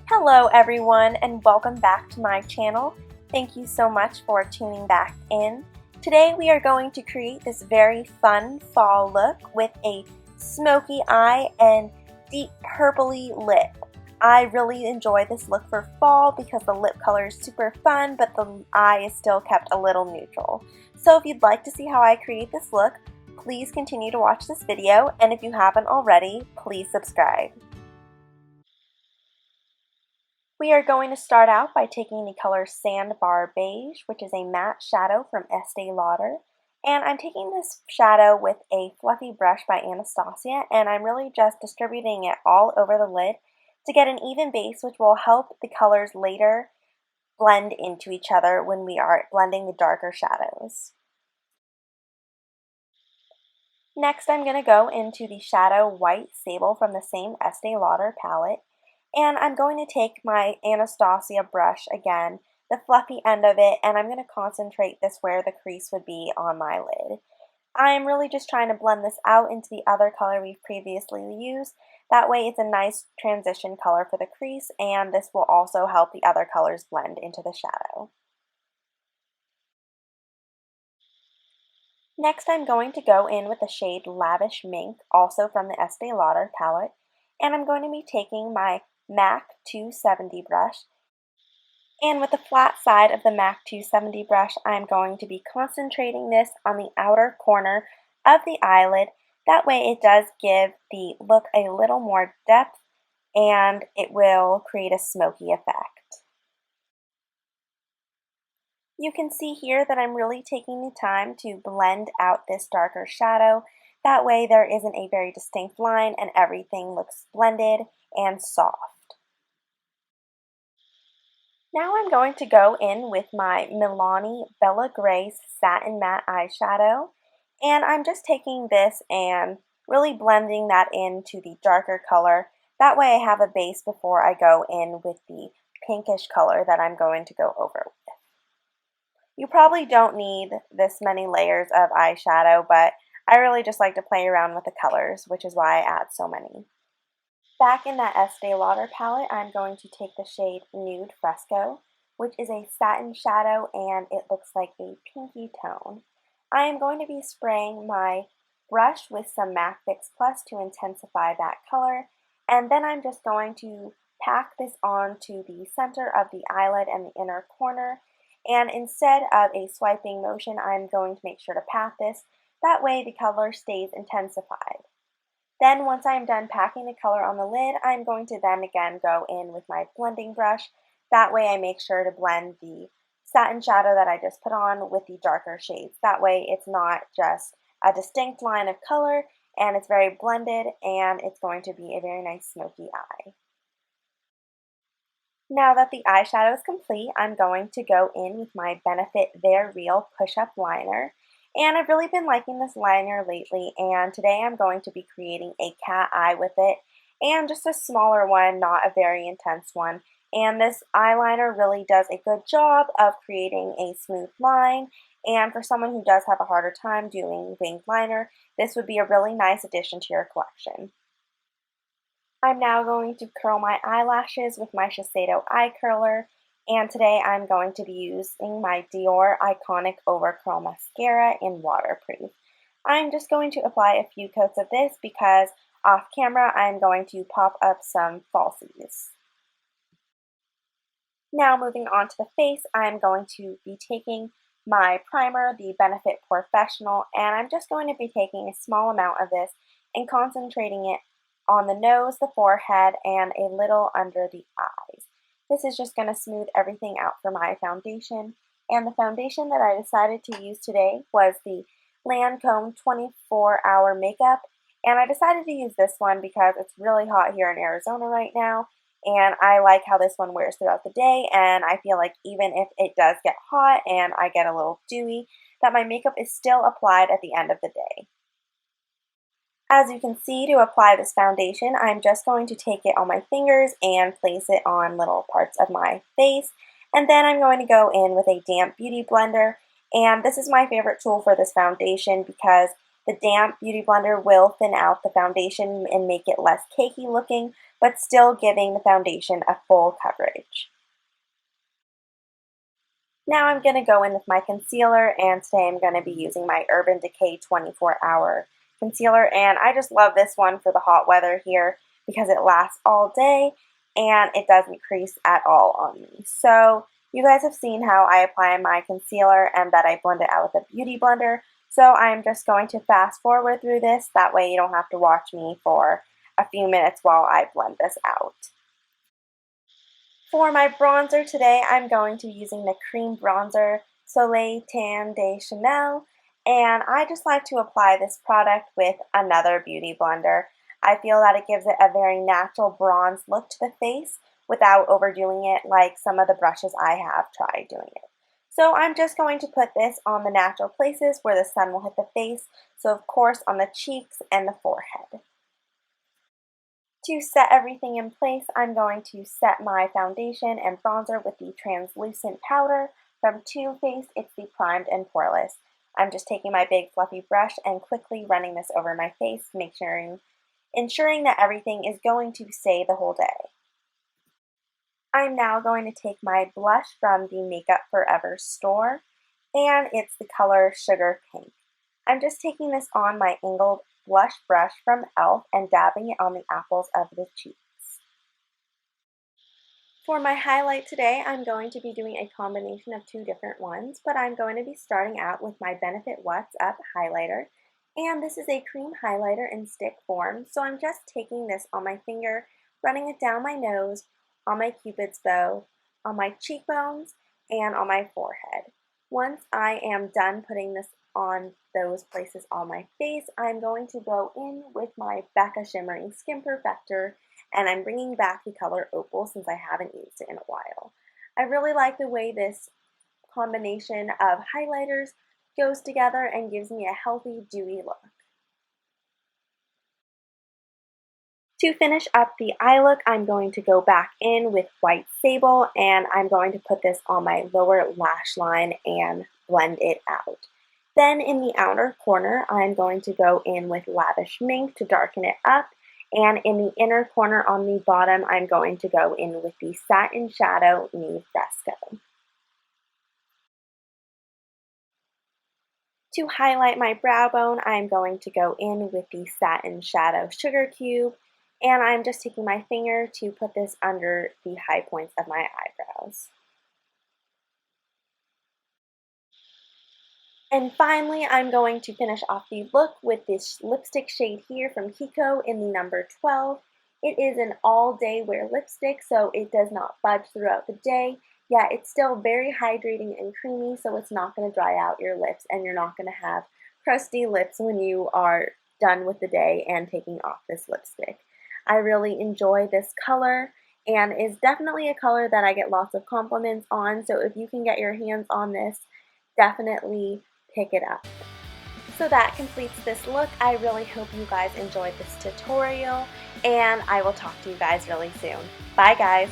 Hello everyone and welcome back to my channel. Thank you so much for tuning back in. Today we are going to create this very fun fall look with a smoky eye and deep purpley lip. I really enjoy this look for fall because the lip color is super fun but the eye is still kept a little neutral. So if you'd like to see how I create this look, please continue to watch this video, and if you haven't already, please subscribe. We are going to start out by taking the color Sandbar Beige, which is a matte shadow from Estee Lauder. And I'm taking this shadow with a fluffy brush by Anastasia, and I'm really just distributing it all over the lid to get an even base, which will help the colors later blend into each other when we are blending the darker shadows. Next, I'm going to go into the shadow White Sable from the same Estee Lauder palette. And I'm going to take my Anastasia brush again, the fluffy end of it, and I'm going to concentrate this where the crease would be on my lid. I'm really just trying to blend this out into the other color we've previously used. That way it's a nice transition color for the crease, and this will also help the other colors blend into the shadow. Next, I'm going to go in with the shade Lavish Mink, also from the Estee Lauder palette, and I'm going to be taking my MAC 270 brush, and with the flat side of the MAC 270 brush, I'm going to be concentrating this on the outer corner of the eyelid. That way it does give the look a little more depth and it will create a smoky effect. You can see here that I'm really taking the time to blend out this darker shadow. That way there isn't a very distinct line and everything looks blended and soft. Now I'm going to go in with my Milani Bella Grace Satin Matte Eyeshadow, and I'm just taking this and really blending that into the darker color. That way I have a base before I go in with the pinkish color that I'm going to go over with. You probably don't need this many layers of eyeshadow, but I really just like to play around with the colors, which is why I add so many. Back in that Estee Lauder palette, I'm going to take the shade Nude Fresco, which is a satin shadow and it looks like a pinky tone. I am going to be spraying my brush with some MAC Fix Plus to intensify that color, and then I'm just going to pack this onto the center of the eyelid and the inner corner, and instead of a swiping motion, I'm going to make sure to pat this. That way the color stays intensified. Then once I'm done packing the color on the lid, I'm going to then again go in with my blending brush. That way I make sure to blend the satin shadow that I just put on with the darker shades. That way it's not just a distinct line of color and it's very blended and it's going to be a very nice smoky eye. Now that the eyeshadow is complete, I'm going to go in with my Benefit They're Real Push-Up Liner. And I've really been liking this liner lately, and today I'm going to be creating a cat eye with it, and just a smaller one, not a very intense one. And this eyeliner really does a good job of creating a smooth line, and for someone who does have a harder time doing winged liner, this would be a really nice addition to your collection. I'm now going to curl my eyelashes with my Shiseido eye curler. And today I'm going to be using my Dior Iconic Overcurl Mascara in Waterproof. I'm just going to apply a few coats of this because off camera I'm going to pop up some falsies. Now moving on to the face, I'm going to be taking my primer, the Benefit Professional, and I'm just going to be taking a small amount of this and concentrating it on the nose, the forehead, and a little under the eyes. This is just going to smooth everything out for my foundation, and the foundation that I decided to use today was the Lancome 24-Hour Makeup, and I decided to use this one because it's really hot here in Arizona right now, and I like how this one wears throughout the day, and I feel like even if it does get hot and I get a little dewy, that my makeup is still applied at the end of the day. As you can see, to apply this foundation, I'm just going to take it on my fingers and place it on little parts of my face. And then I'm going to go in with a damp beauty blender. And this is my favorite tool for this foundation because the damp beauty blender will thin out the foundation and make it less cakey looking. but still giving the foundation a full coverage. Now I'm going to go in with my concealer, and today I'm going to be using my Urban Decay 24-Hour Concealer, and I just love this one for the hot weather here because it lasts all day and it doesn't crease at all on me. So you guys have seen how I apply my concealer and that I blend it out with a beauty blender, so I'm just going to fast forward through this, that way you don't have to watch me for a few minutes while I blend this out. For my bronzer today, I'm going to be using the cream bronzer Soleil Tan de Chanel, and I just like to apply this product with another beauty blender. I feel that it gives it a very natural bronze look to the face without overdoing it like some of the brushes I have tried doing it. So I'm just going to put this on the natural places where the sun will hit the face, so of course on the cheeks and the forehead. To set everything in place, I'm going to set my foundation and bronzer with the translucent powder from Too Faced. It's the Primed and Poreless. I'm just taking my big fluffy brush and quickly running this over my face, ensuring that everything is going to stay the whole day. I'm now going to take my blush from the Makeup Forever store, and it's the color Sugar Pink. I'm just taking this on my angled blush brush from e.l.f. and dabbing it on the apples of the cheeks. For my highlight today, I'm going to be doing a combination of two different ones, but I'm going to be starting out with my Benefit What's Up highlighter, and this is a cream highlighter in stick form, so I'm just taking this on my finger, running it down my nose, on my cupid's bow, on my cheekbones, and on my forehead. Once I am done putting this on those places on my face, I'm going to go in with my Becca Shimmering Skin Perfector, and I'm bringing back the color Opal since I haven't used it in a while. I really like the way this combination of highlighters goes together and gives me a healthy, dewy look. To finish up the eye look, I'm going to go back in with White Sable, and I'm going to put this on my lower lash line and blend it out. Then in the outer corner, I'm going to go in with Lavish Mink to darken it up, and in the inner corner on the bottom, I'm going to go in with the Satin Shadow Nude Fresco. To highlight my brow bone, I'm going to go in with the Satin Shadow Sugar Cube, and I'm just taking my finger to put this under the high points of my eyebrows. And finally, I'm going to finish off the look with this lipstick shade here from Kiko in the number 12. It is an all-day wear lipstick, so it does not budge throughout the day. Yeah, it's still very hydrating and creamy, so it's not going to dry out your lips, and you're not going to have crusty lips when you are done with the day and taking off this lipstick. I really enjoy this color, and is definitely a color that I get lots of compliments on, so if you can get your hands on this, definitely pick it up. So that completes this look. I really hope you guys enjoyed this tutorial, and I will talk to you guys really soon. Bye guys!